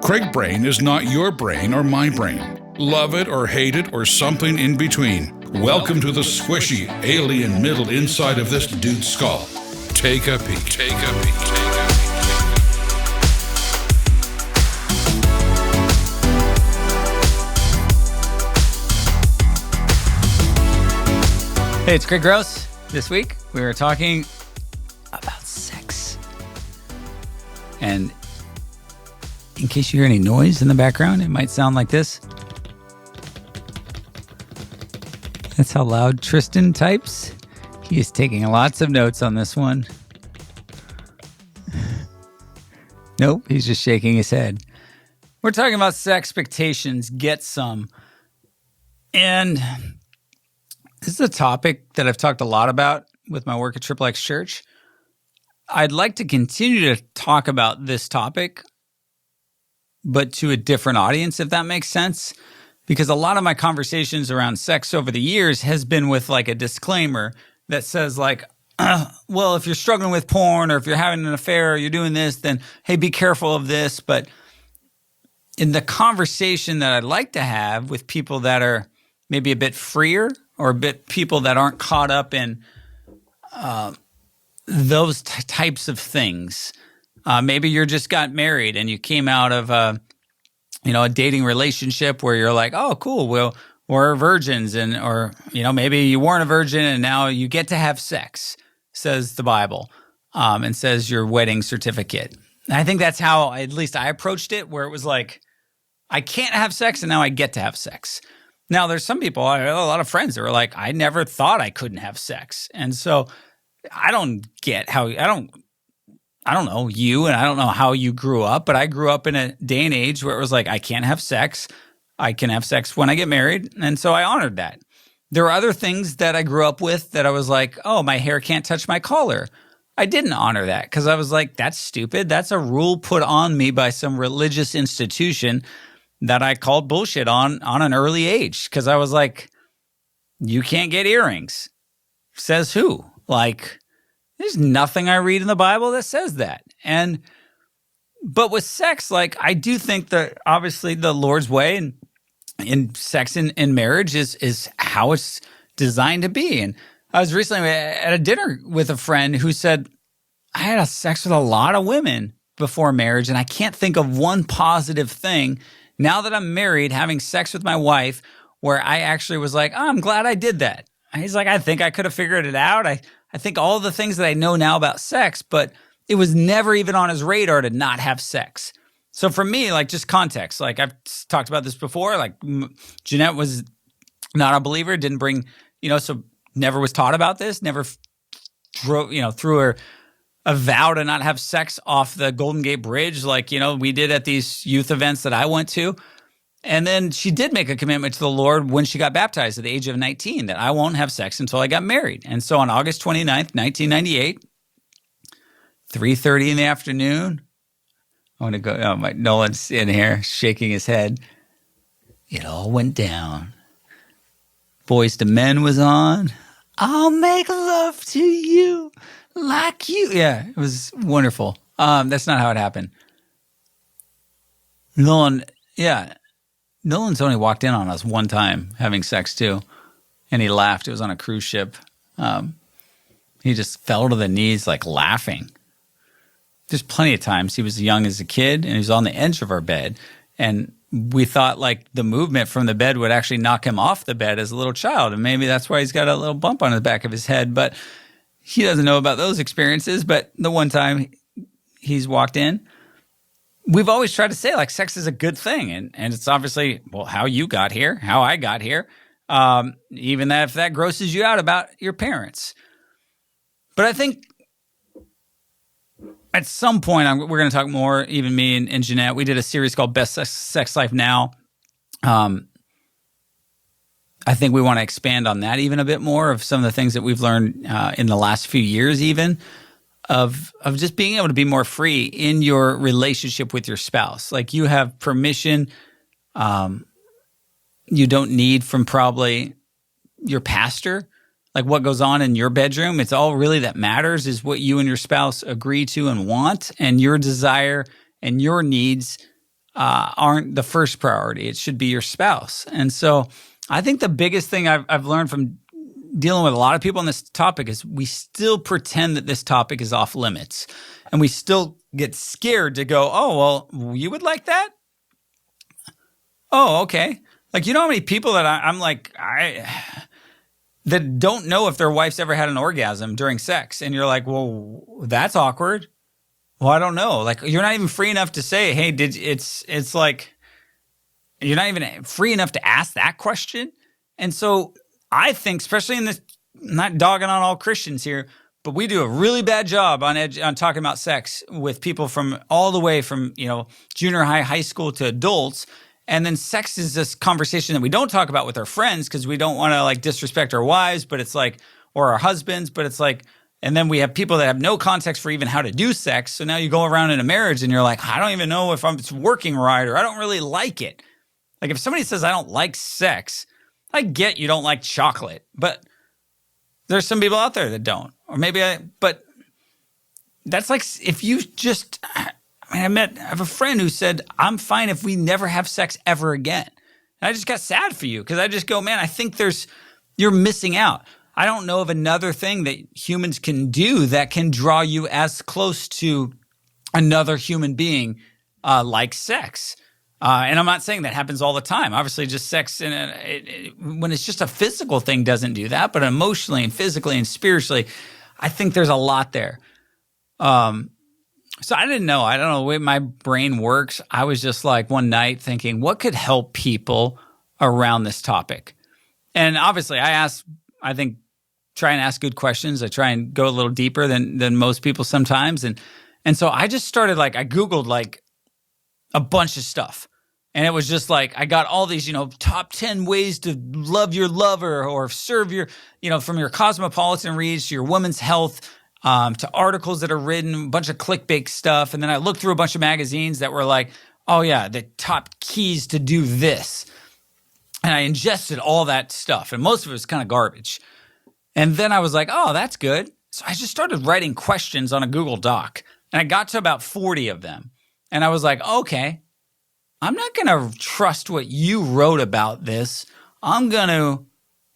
Craig Brain is not your brain or my brain. Love it or hate it or something in between. Welcome to the squishy alien middle inside of this dude's skull. Take a peek. Take a peek. Hey, it's Craig Gross. This week, we were talking about sex. And in case you hear any noise in the background, it might sound like this. That's how loud Tristan types. He is taking lots of notes on this one. Nope, he's just shaking his head. We're talking about Sexpectations, get some. And this is a topic that I've talked a lot about with my work at XXX Church. I'd like to continue to talk about this topic, but to a different audience, if that makes sense. Because a lot of my conversations around sex over the years has been with like a disclaimer that says like, well, if you're struggling with porn or if you're having an affair or you're doing this, then hey, be careful of this. But in the conversation that I'd like to have with people that are maybe a bit freer or a bit people that aren't caught up in those types of things. Maybe you just got married and you came out of a dating relationship where you're like, oh, cool, well, we're virgins, or maybe you weren't a virgin and now you get to have sex, says the Bible, and says your wedding certificate. And I think that's how at least I approached it, where it was like, I can't have sex and now I get to have sex. Now, there's some people, I have a lot of friends that are like, I never thought I couldn't have sex. And so I don't get how, I don't know you, and I don't know how you grew up, but I grew up in a day and age where it was like, I can't have sex. I can have sex when I get married. And so I honored that. There were other things that I grew up with that I was like, oh, my hair can't touch my collar. I didn't honor that because I was like, that's stupid. That's a rule put on me by some religious institution that I called bullshit on an early age. Because I was like, you can't get earrings. Says who? Like, there's nothing I read in the Bible that says that. But with sex, like, I do think that obviously the Lord's way and in sex and marriage is how it's designed to be. And I was recently at a dinner with a friend who said, I had sex with a lot of women before marriage, and I can't think of one positive thing now that I'm married, having sex with my wife, where I actually was like, oh, I'm glad I did that. And he's like, I think I could have figured it out. I think all the things that I know now about sex, but it was never even on his radar to not have sex. So for me, like, just context, like I've talked about this before, like Jeanette was not a believer, didn't bring, so never was taught about this, never threw her a vow to not have sex off the Golden Gate Bridge like, we did at these youth events that I went to. And then she did make a commitment to the Lord when she got baptized at the age of 19 that I won't have sex until I got married. And so on August 29th, 1998, 3:30 in the afternoon, I want to go, Nolan's in here shaking his head. It all went down. Boys to Men was on. I'll make love to you like you. Yeah, it was wonderful. That's not how it happened. Nolan's only walked in on us one time having sex too, and he laughed. It was on a cruise ship. He just fell to the knees like laughing. There's plenty of times he was young as a kid and he was on the edge of our bed, and we thought like the movement from the bed would actually knock him off the bed as a little child, and maybe that's why he's got a little bump on the back of his head, but he doesn't know about those experiences. But the one time he's walked in, we've always tried to say like sex is a good thing. And it's obviously, well, how you got here, how I got here, even if that grosses you out about your parents. But I think at some point, we're going to talk more, even me and Jeanette. We did a series called Best Sex Life Now. I think we want to expand on that even a bit more, of some of the things that we've learned in the last few years even, of just being able to be more free in your relationship with your spouse. Like, you have permission you don't need from probably your pastor. Like, what goes on in your bedroom, it's all really that matters is what you and your spouse agree to and want, and your desire and your needs aren't the first priority. It should be your spouse. And so I think the biggest thing I've learned from dealing with a lot of people on this topic is we still pretend that this topic is off limits. And we still get scared to go, oh, well, you would like that? Oh, okay. Like, you know how many people that I'm like, that don't know if their wife's ever had an orgasm during sex. And you're like, well, that's awkward. Well, I don't know. Like, you're not even free enough to say, hey, it's like, you're not even free enough to ask that question. And so I think, especially in this, I'm not dogging on all Christians here, but we do a really bad job on talking about sex with people from all the way from, junior high, high school to adults. And then sex is this conversation that we don't talk about with our friends because we don't want to like disrespect our wives, but it's like, or our husbands, but it's like, and then we have people that have no context for even how to do sex. So now you go around in a marriage and you're like, I don't even know if it's working right, or I don't really like it. Like if somebody says, I don't like sex, I get you don't like chocolate, but there's some people out there that don't. Or maybe but that's like, if you just, I have a friend who said, I'm fine if we never have sex ever again. And I just got sad for you because I just go, man, I think you're missing out. I don't know of another thing that humans can do that can draw you as close to another human being like sex. And I'm not saying that happens all the time. Obviously, just sex, when it's just a physical thing, doesn't do that. But emotionally and physically and spiritually, I think there's a lot there. So I didn't know. I don't know the way my brain works. I was just like one night thinking, what could help people around this topic? And obviously, I try and ask good questions. I try and go a little deeper than most people sometimes. And so I just started I Googled a bunch of stuff. And it was just I got all these, top 10 ways to love your lover or serve your, from your cosmopolitan reads to your woman's health, to articles that are written, a bunch of clickbait stuff. And then I looked through a bunch of magazines that were like, oh yeah, the top keys to do this. And I ingested all that stuff. And most of it was kind of garbage. And then I was like, oh, that's good. So I just started writing questions on a Google Doc. And I got to about 40 of them. And I was like, okay, I'm not going to trust what you wrote about this. I'm going to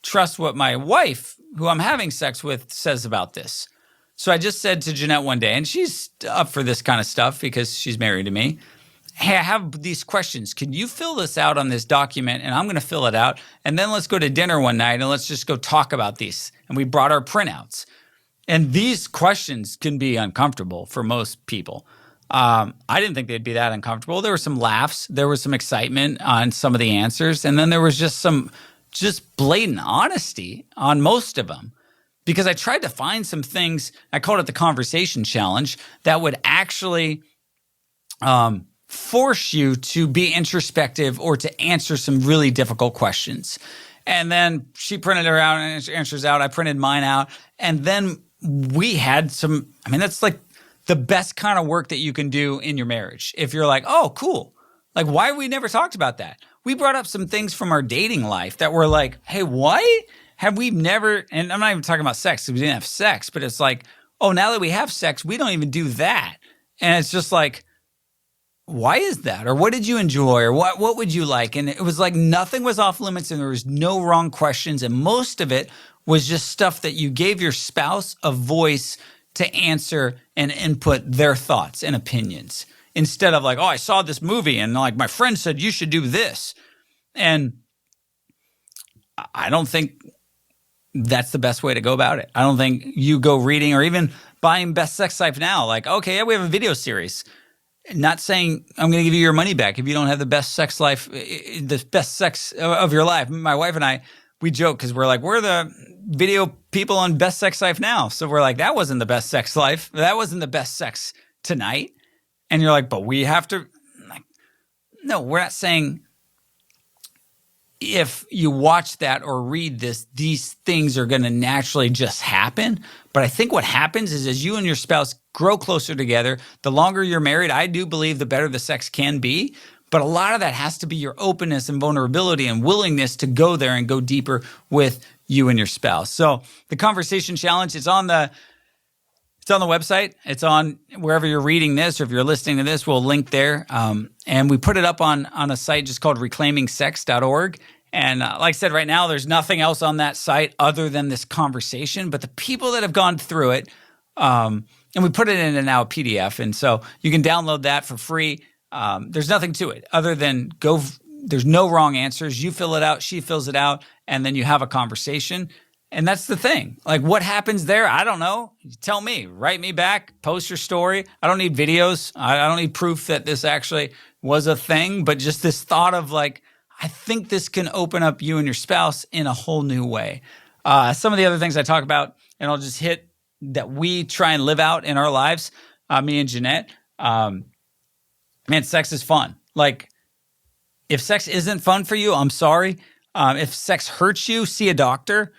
trust what my wife, who I'm having sex with, says about this. So I just said to Jeanette one day, and she's up for this kind of stuff because she's married to me, hey, I have these questions. Can you fill this out on this document? And I'm going to fill it out. And then let's go to dinner one night and let's just go talk about these. And we brought our printouts. And these questions can be uncomfortable for most people. I didn't think they'd be that uncomfortable. There were some laughs. There was some excitement on some of the answers. And then there was just blatant honesty on most of them. Because I tried to find some things, I called it the conversation challenge, that would actually force you to be introspective or to answer some really difficult questions. And then she printed her out and answers out. I printed mine out. And then we had that's like the best kind of work that you can do in your marriage. If you're like, oh, cool. Like, why have we never talked about that? We brought up some things from our dating life that were like, hey, why have we never, and I'm not even talking about sex because we didn't have sex, but it's like, oh, now that we have sex, we don't even do that. And it's just like, why is that? Or what did you enjoy? Or what would you like? And it was like nothing was off limits and there was no wrong questions. And most of it was just stuff that you gave your spouse a voice to answer and input their thoughts and opinions. Instead of like, oh, I saw this movie and like my friend said you should do this. And I don't think that's the best way to go about it. I don't think you go reading or even buying Best Sex Life now. Like, okay, yeah, we have a video series. Not saying I'm going to give you your money back if you don't have the best sex life, the best sex of your life. My wife and I, we joke because we're like, we're the video people on Best Sex Life now. So we're like, that wasn't the best sex life. That wasn't the best sex tonight. And you're like, but we have to. Like, no, we're not saying if you watch that or read this, these things are going to naturally just happen. But I think what happens is as you and your spouse grow closer together, the longer you're married, I do believe the better the sex can be. But a lot of that has to be your openness and vulnerability and willingness to go there and go deeper with you and your spouse. So the conversation challenge is on the It's on the website. It's on wherever you're reading this, or if you're listening to this, we'll link there. And we put it up on a site just called reclaimingsex.org. And like I said, right now, there's nothing else on that site other than this conversation. But the people that have gone through it, and we put it in now a PDF. And so you can download that for free. There's nothing to it other than there's no wrong answers. You fill it out, she fills it out, and then you have a conversation. And that's the thing. Like, what happens there? I don't know. You tell me. Write me back. Post your story. I don't need videos. I don't need proof that this actually was a thing, but just this thought of like, I think this can open up you and your spouse in a whole new way. Some of the other things I talk about, and I'll just hit that we try and live out in our lives, me and Jeanette. Man, sex is fun. Like, if sex isn't fun for you, I'm sorry. If sex hurts you, see a doctor.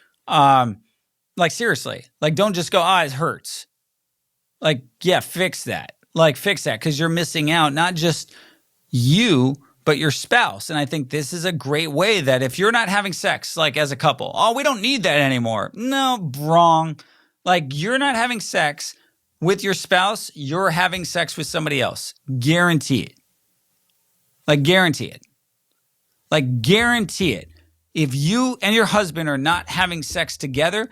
Like, seriously, like, don't just go, it hurts. Like, yeah, fix that. Like, fix that, because you're missing out, not just you, but your spouse. And I think this is a great way that if you're not having sex, like as a couple, we don't need that anymore. No, wrong. Like, you're not having sex with your spouse, you're having sex with somebody else. Guarantee it. Like, guarantee it. Like, guarantee it. If you and your husband are not having sex together,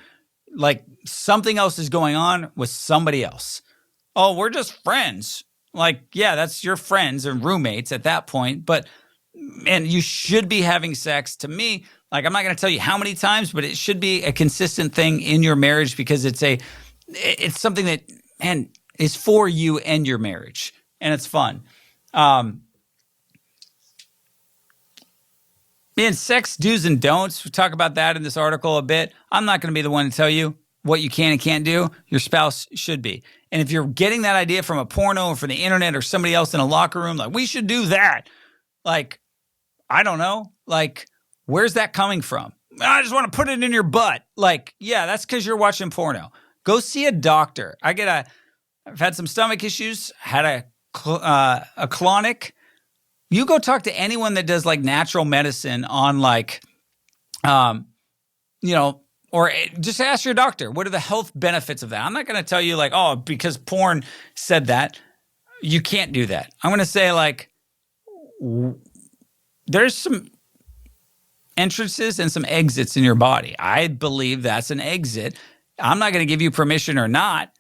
like, something else is going on with somebody else. Oh, we're just friends. Like, yeah, that's your friends and roommates at that point. But, and you should be having sex. To me, like, I'm not going to tell you how many times, but it should be a consistent thing in your marriage, because it's something that, man, is for you and your marriage. And it's fun. Man, sex do's and don'ts. We talk about that in this article a bit. I'm not going to be the one to tell you what you can and can't do. Your spouse should be. And if you're getting that idea from a porno or from the internet or somebody else in a locker room, like, we should do that. Like, I don't know. Like, where's that coming from? I just want to put it in your butt. Like, yeah, that's because you're watching porno. Go see a doctor. I've had some stomach issues, had a colonic. You go talk to anyone that does like natural medicine on like, or just ask your doctor, what are the health benefits of that? I'm not going to tell you like, because porn said that, you can't do that. I'm going to say like, there's some entrances and some exits in your body. I believe that's an exit. I'm not going to give you permission or not.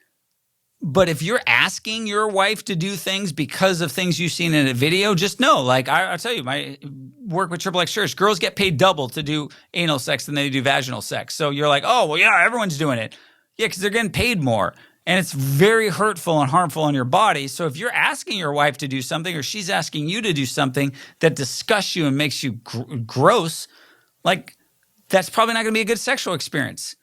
But if you're asking your wife to do things because of things you've seen in a video, just know, like, I'll tell you, my work with Triple X Church, girls get paid double to do anal sex than they do vaginal sex. So you're like, oh, well, yeah, everyone's doing it. Yeah, because they're getting paid more. And it's very hurtful and harmful on your body. So if you're asking your wife to do something, or she's asking you to do something that disgusts you and makes you gross, like, that's probably not going to be a good sexual experience.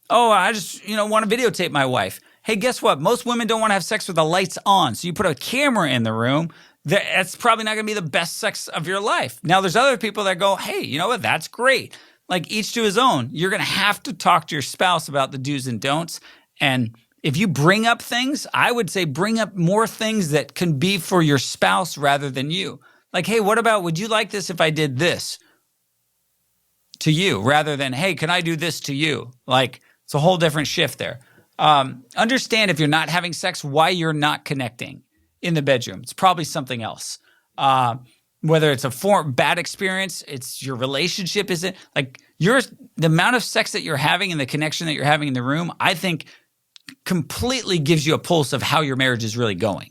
Oh, I just, want to videotape my wife. Hey, guess what? Most women don't want to have sex with the lights on. So you put a camera in the room, that's probably not going to be the best sex of your life. Now, there's other people that go, hey, you know what? That's great. Like, each to his own. You're going to have to talk to your spouse about the do's and don'ts. And if you bring up things, I would say bring up more things that can be for your spouse rather than you. Like, hey, would you like this if I did this to you? Rather than, hey, can I do this to you? Like, it's a whole different shift there. Understand if you're not having sex, why you're not connecting in the bedroom. It's probably something else. Whether it's a bad experience, it's your relationship isn't like the amount of sex that you're having and the connection that you're having in the room, I think completely gives you a pulse of how your marriage is really going.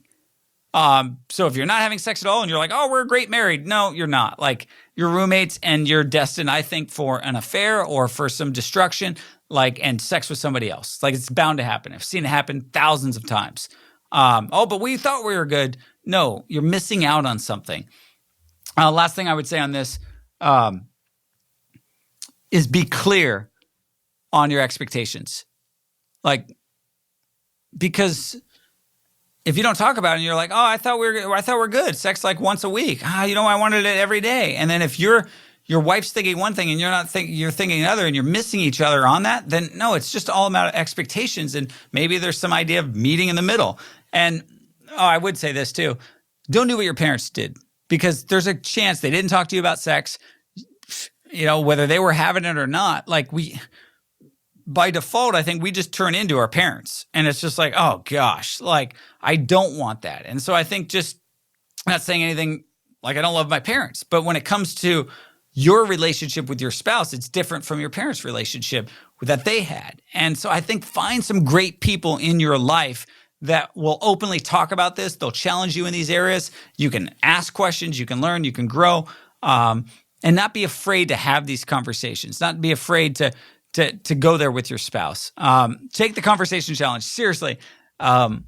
So if you're not having sex at all and you're like, oh, we're great married. No, you're not. Like, you're roommates and you're destined, I think, for an affair or for some destruction. Like, and sex with somebody else. Like, it's bound to happen. I've seen it happen thousands of times. But we thought we were good. No, you're missing out on something. Last thing I would say on this is be clear on your expectations. Like, because if you don't talk about it and you're like, oh, I thought we're good. Sex like once a week. I wanted it every day. And then if your wife's thinking one thing and you're thinking another and you're missing each other on that, then no, it's just all about expectations. And maybe there's some idea of meeting in the middle. And I would say this too. Don't do what your parents did, because there's a chance they didn't talk to you about sex, whether they were having it or not. Like, by default, I think we just turn into our parents. And it's just like, oh gosh, like I don't want that. And so I think just not saying anything like I don't love my parents, but when it comes to your relationship with your spouse, it's different from your parents' relationship that they had. And so I think find some great people in your life that will openly talk about this. They'll challenge you in these areas. You can ask questions, you can learn, you can grow, and not be afraid to have these conversations, not be afraid to go there with your spouse. Take the conversation challenge seriously. I don't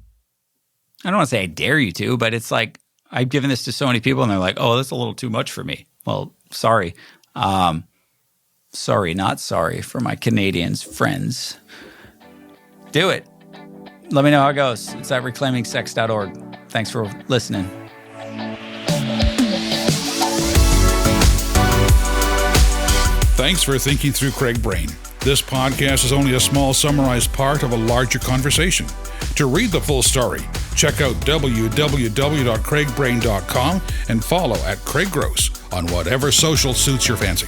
want to say I dare you to, but it's like I've given this to so many people and they're like, oh, that's a little too much for me. Well, sorry. Sorry, not sorry for my Canadians friends. Do it. Let me know how it goes. It's at reclaimingsex.org. Thanks for listening. Thanks for thinking through Craig Brain. This podcast is only a small summarized part of a larger conversation. To read the full story, check out www.craigbrain.com and follow at Craig Gross on whatever social suits your fancy.